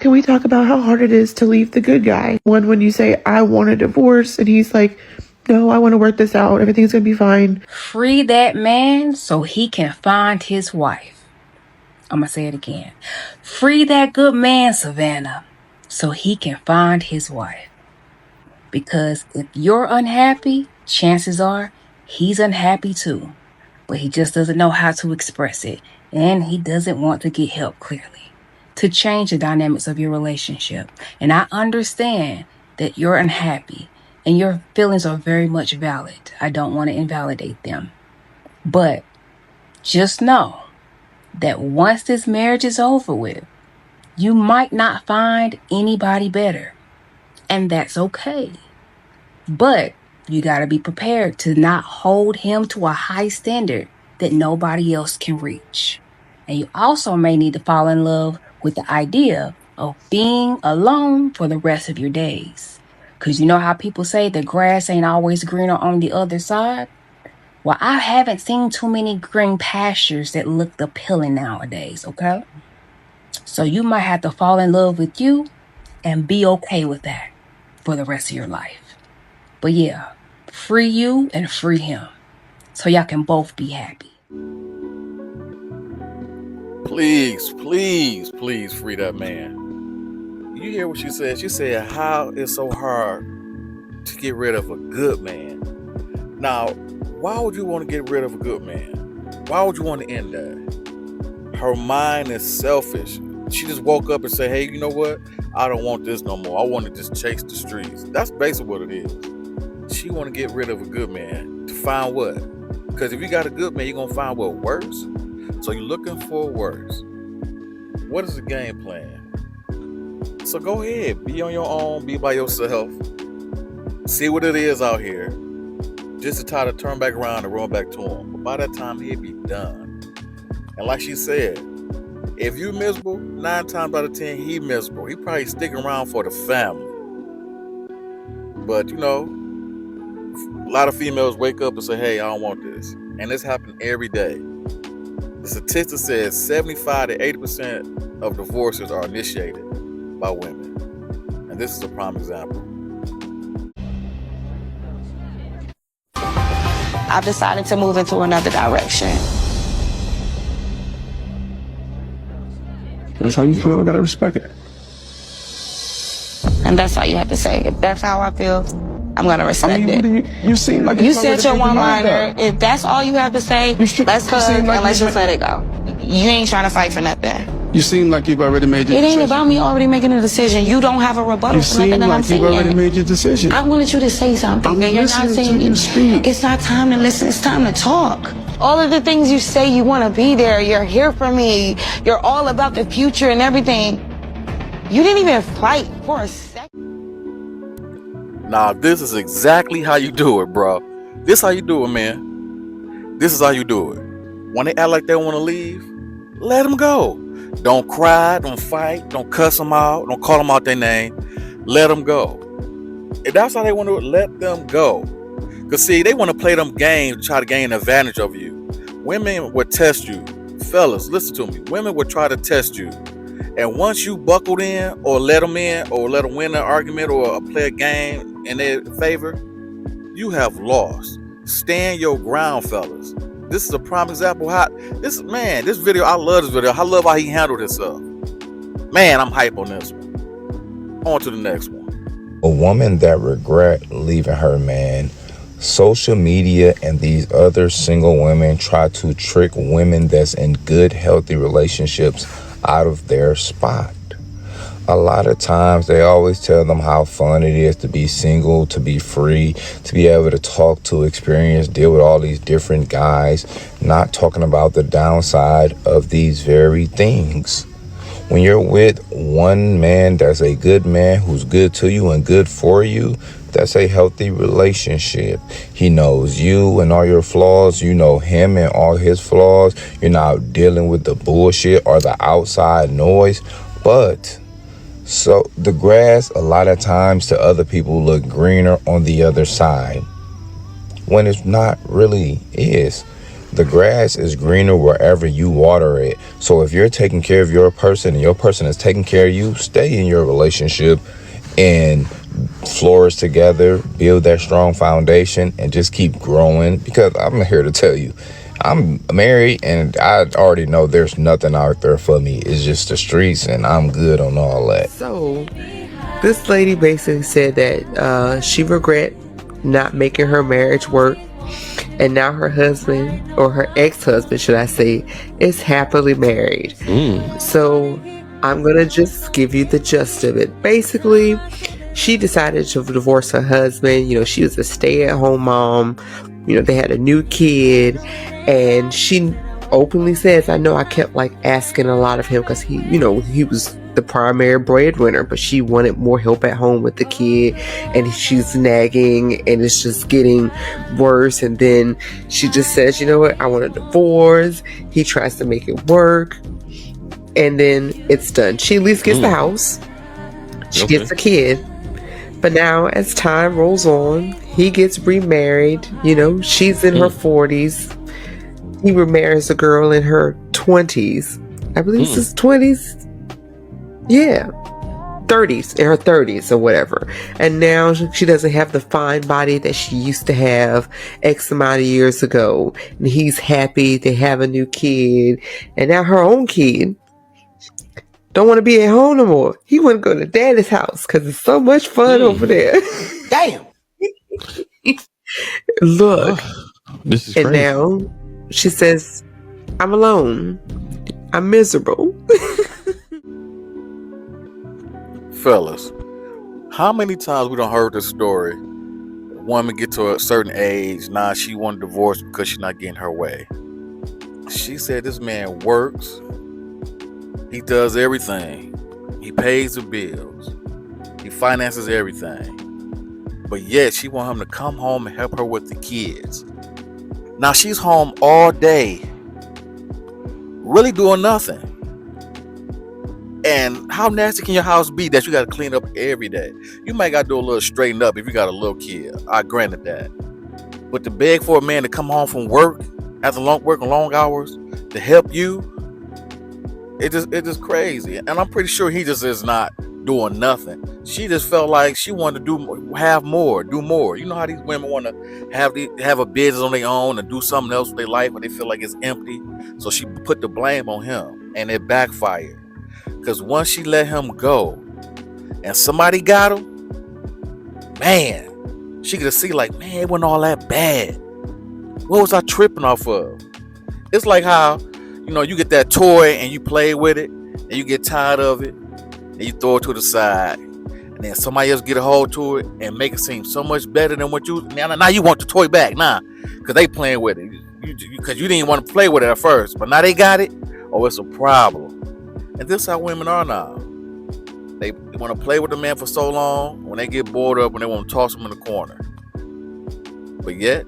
Can we talk about how hard it is to leave the good guy? One, when you say, I want a divorce, and he's like, no, I want to work this out. Everything's going to be fine. Free that man so he can find his wife. I'm going to say it again. Free that good man, Savannah, so he can find his wife. Because if you're unhappy, chances are he's unhappy too. But he just doesn't know how to express it. And he doesn't want to get help, clearly, to change the dynamics of your relationship. And I understand that you're unhappy and your feelings are very much valid. I don't want to invalidate them. But just know that once this marriage is over with, you might not find anybody better. And that's okay. But you got to be prepared to not hold him to a high standard that nobody else can reach. And you also may need to fall in love with the idea of being alone for the rest of your days. Because you know how people say the grass ain't always greener on the other side? Well, I haven't seen too many green pastures that look appealing nowadays, okay? So you might have to fall in love with you and be okay with that for the rest of your life. But yeah, free you and free him so y'all can both be happy. Please, please, please free that man. You hear what she said? She said, how it's so hard to get rid of a good man. Now, why would you want to get rid of a good man? Why would you want to end that? Her mind is selfish. She just woke up and said, hey, you know what? I don't want this no more. I want to just chase the streets. That's basically what it is. She want to get rid of a good man to find what? Because if you got a good man, you're going to find what? Worse? So you're looking for worse. What is the game plan? So go ahead. Be on your own. Be by yourself. See what it is out here. Just to try to turn back around and run back to him. But by that time, he'll be done. And like she said, if you're miserable, 9 times out of 10, he miserable. He probably sticking around for the family. But, you know, a lot of females wake up and say, hey, I don't want this. And this happens every day. The statistic says 75 to 80% of divorces are initiated by women. And this is a prime example. I've decided to move into another direction. That's how you feel, I gotta respect it. And that's all you have to say. If that's how I feel, I'm gonna respect it. You seem like you said your one-liner. If that's all you have to say, let's hug and let's just let it go. You ain't trying to fight for nothing. You seem like you've already made your decision. It ain't about me already making a decision. You don't have a rebuttal for nothing that I'm saying. You seem like you've already made your decision. I wanted you to say something. I'm listening to you speak. It's not time to listen. It's time to talk. All of the things you say you want to be there. You're here for me. You're all about the future and everything. You didn't even fight for a second. Now, this is exactly how you do it, bro. This how you do it, man. This is how you do it. When they act like they want to leave, let them go. Don't cry, don't fight, don't cuss them out, don't call them out their name. Let them go. If that's how they want to, let them go. Because, see, they want to play them games to try to gain advantage of you. Women will test you. Fellas, listen to me. Women will try to test you. And once you buckled in or let them in or let them win an argument or play a game in their favor, you have lost. Stand your ground, fellas. This is a prime example. This video, I love this video. I love how he handled himself. Man, I'm hype on this one. On to the next one. A woman that regret leaving her man, social media and these other single women try to trick women that's in good, healthy relationships out of their spot. A lot of times they always tell them how fun it is to be single, to be free, to be able to talk, to experience, deal with all these different guys, not talking about the downside of these very things. When you're with one man that's a good man who's good to you and good for you, that's a healthy relationship. He knows you and all your flaws. You know him and all his flaws. You're not dealing with the bullshit or the outside noise. But so the grass, a lot of times to other people, look greener on the other side when it's not really is. The grass is greener wherever you water it. So if you're taking care of your person and your person is taking care of you, stay in your relationship and flourish together, build that strong foundation, and just keep growing. Because I'm here to tell you, I'm married and I already know there's nothing out there for me. It's just the streets, and I'm good on all that. So, this lady basically said that she regret not making her marriage work, and now her husband, or her ex-husband should I say, is happily married. So I'm gonna just give you the gist of it. Basically, she decided to divorce her husband. You know, she was a stay-at-home mom. You know, they had a new kid, and she openly says, I know I kept like asking a lot of him because he, you know, he was the primary breadwinner, but she wanted more help at home with the kid, and she's nagging, and it's just getting worse. And then she just says, you know what, I want a divorce. He tries to make it work, and then it's done. She at least gets the house, she gets a kid. But now as time rolls on, he gets remarried. You know, she's in her 40s. He remarries a girl in her 20s. I believe it's his 20s. Yeah, 30s, in her 30s or whatever. And now she doesn't have the fine body that she used to have X amount of years ago. And he's happy. They have a new kid. And now her own kid don't want to be at home no more. He want to go to daddy's house because it's so much fun over there. Damn. Look. This is And crazy. now she says, I'm alone. I'm miserable. Fellas, how many times we done heard this story? A woman get to a certain age, now she want a divorce because she's not getting her way. She said this man works, he does everything, he pays the bills, he finances everything, but yet she want him to come home and help her with the kids. Now she's home all day, really doing nothing. And how nasty can your house be that you got to clean up every day? You might got to do a little straighten up if you got a little kid. I granted that. But to beg for a man to come home from work after working long hours to help you, it just crazy. And I'm pretty sure he just is not doing nothing. She just felt like she wanted to do more. You know how these women want to have a business on their own and do something else with their life, but they feel like it's empty. So she put the blame on him, and it backfired. Because once she let him go and somebody got him, man, she could see like, man, it wasn't all that bad. What was I tripping off of? It's like how, you know, you get that toy and you play with it and you get tired of it and you throw it to the side. And then somebody else get a hold to it and make it seem so much better than what you... Now you want the toy back. Nah, because they playing with it. Because you didn't want to play with it at first. But now they got it. Oh, it's a problem. And this is how women are now. They want to play with the man for so long. When they get bored up, when they want to toss him in the corner. But yet,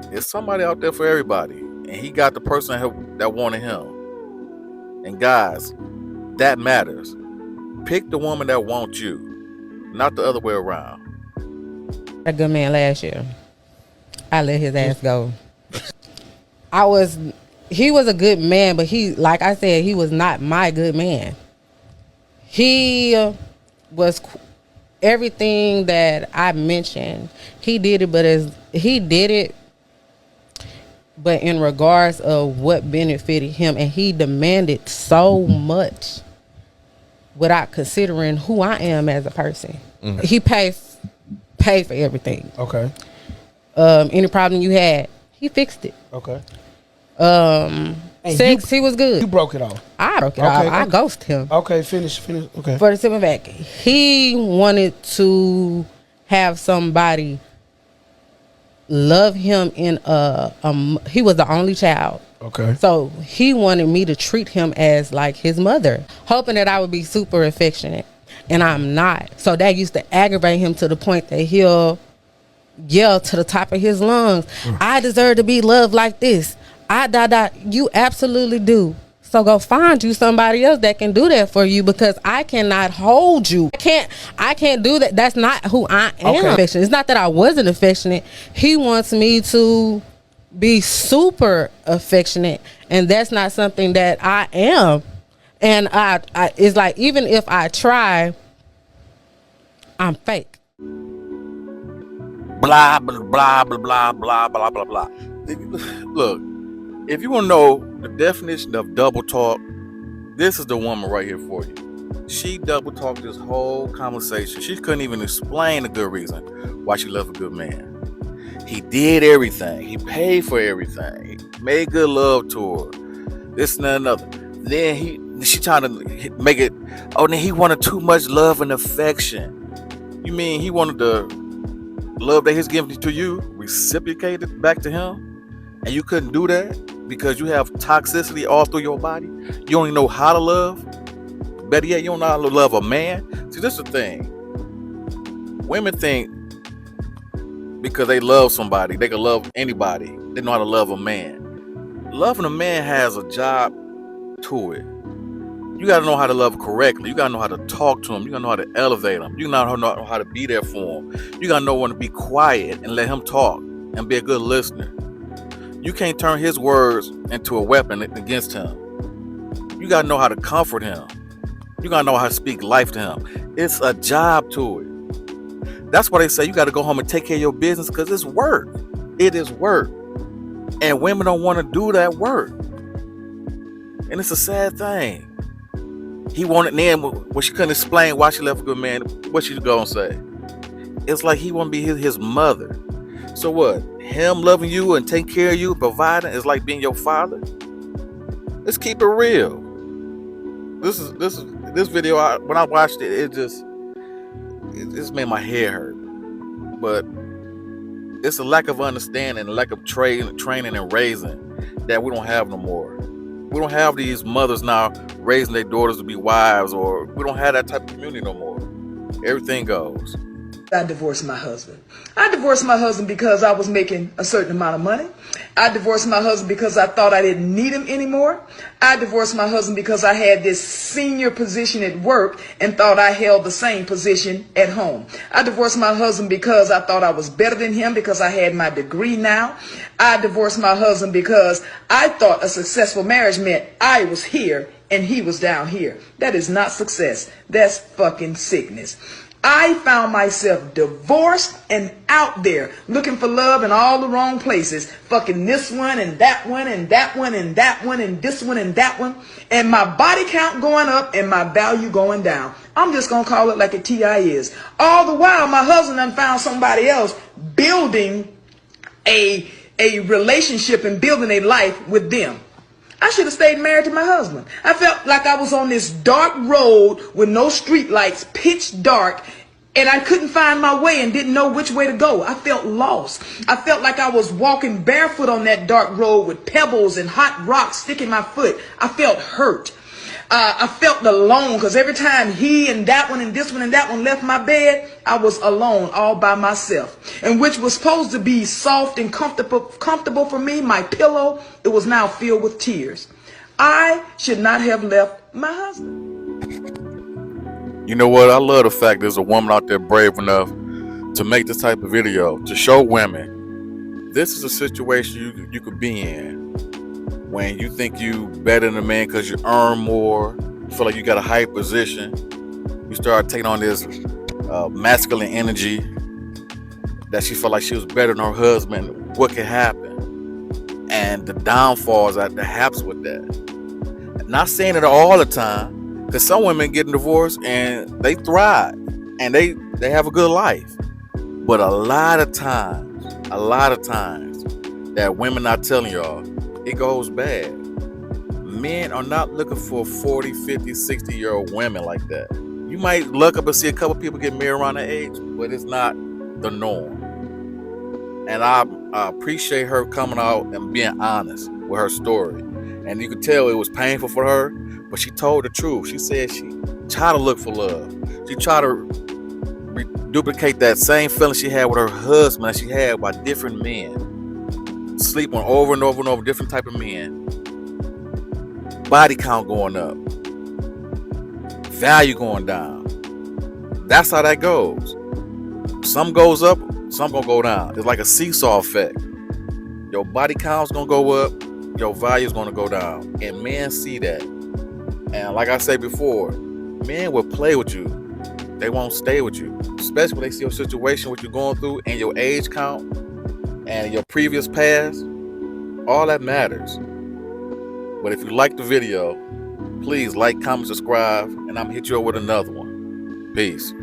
there's somebody out there for everybody. And he got the person that wanted him. And guys, that matters. Pick the woman that wants you, not the other way around. A good man last year. I let his ass go. He was a good man, but like I said, he was not my good man. He was everything that I mentioned. He did it, but in regards of what benefited him, and he demanded so much without considering who I am as a person. Mm-hmm. He paid for everything. Okay. Any problem you had, he fixed it. Okay. Sex, he was good. You broke it off. I broke it off. I ghosted him. Okay, finish. Okay. For the simple fact, he wanted to have somebody love him in he was the only child. Okay. So he wanted me to treat him as like his mother, hoping that I would be super affectionate, and I'm not. So that used to aggravate him to the point that he'll yell to the top of his lungs, I deserve to be loved like this. You absolutely do. So go find you somebody else that can do that for you, because I cannot hold you. I can't do that. That's not who I am. Okay. It's not that I wasn't affectionate. He wants me to be super affectionate, and that's not something that I am. And I it's like, even if I try, I'm fake. Blah, blah, blah, blah, blah, blah, blah, blah, blah. Look, if you want to know the definition of double talk, this is the woman right here for you. She double talked this whole conversation. She couldn't even explain a good reason why she loved a good man. He did everything. He paid for everything. He made good love to her. This and another. Then she trying to make it, oh, then he wanted too much love and affection. You mean he wanted the love that he's giving to you reciprocated back to him? And you couldn't do that because you have toxicity all through your body? You don't even know how to love? Better yet, you don't know how to love a man? See, this is the thing. Women think because they love somebody, they can love anybody. They know how to love a man. Loving a man has a job to it. You got to know how to love correctly. You got to know how to talk to him. You got to know how to elevate him. You got to know how to be there for him. You got to know when to be quiet and let him talk and be a good listener. You can't turn his words into a weapon against him. You got to know how to comfort him. You got to know how to speak life to him. It's a job to it. That's why they say you got to go home and take care of your business, because it's work. It is work. And women don't want to do that work. And it's a sad thing. He wanted, then when she couldn't explain why she left a good man, what she gonna say? It's like he want to be his mother. So what? Him loving you and taking care of you, providing, is like being your father? Let's keep it real. This video, when I watched it, it just made my head hurt. But it's a lack of understanding, a lack of training and raising that we don't have no more. We don't have these mothers now raising their daughters to be wives, or we don't have that type of community no more. Everything goes. I divorced my husband. I divorced my husband because I was making a certain amount of money. I divorced my husband because I thought I didn't need him anymore. I divorced my husband because I had this senior position at work and thought I held the same position at home. I divorced my husband because I thought I was better than him because I had my degree now. I divorced my husband because I thought a successful marriage meant I was here and he was down here. That is not success. That's fucking sickness. I found myself divorced and out there looking for love in all the wrong places. Fucking this one and that one and that one and that one and this one and that one. And my body count going up and my value going down. I'm just going to call it like a TI is. All the while, my husband done found somebody else building a relationship and building a life with them. I should have stayed married to my husband. I felt like I was on this dark road with no street lights, pitch dark, and I couldn't find my way and didn't know which way to go. I felt lost. I felt like I was walking barefoot on that dark road with pebbles and hot rocks sticking my foot. I felt hurt. I felt alone because every time he and that one and this one and that one left my bed, I was alone all by myself. And which was supposed to be soft and comfortable for me, my pillow, it was now filled with tears. I should not have left my husband. You know what? I love the fact there's a woman out there brave enough to make this type of video, to show women this is a situation you could be in. When you think you better than a man because you earn more, you feel like you got a high position, you start taking on this masculine energy that she felt like she was better than her husband. What could happen? And the downfalls that happens with that. Not saying it all the time, because some women get divorced and they thrive and they have a good life. But a lot of times that women not telling y'all, it goes bad. Men are not looking for 40, 50, 60-year-old women like that. You might look up and see a couple people get married around that age, but it's not the norm. And I appreciate her coming out and being honest with her story. And you could tell it was painful for her, but she told the truth. She said she tried to look for love. She tried to duplicate that same feeling she had with her husband that she had by different men. Sleep on over and over and over different type of men. Body count going up. Value going down. That's how that goes. Some goes up, some gonna go down. It's like a seesaw effect. Your body count's gonna go up, your value's gonna go down. And men see that. And like I said before, men will play with you. They won't stay with you. Especially when they see your situation, what you're going through, and your age count, and your previous past. All that matters. But if you like the video, please like, comment, subscribe, and I'm gonna hit you up with another one. Peace.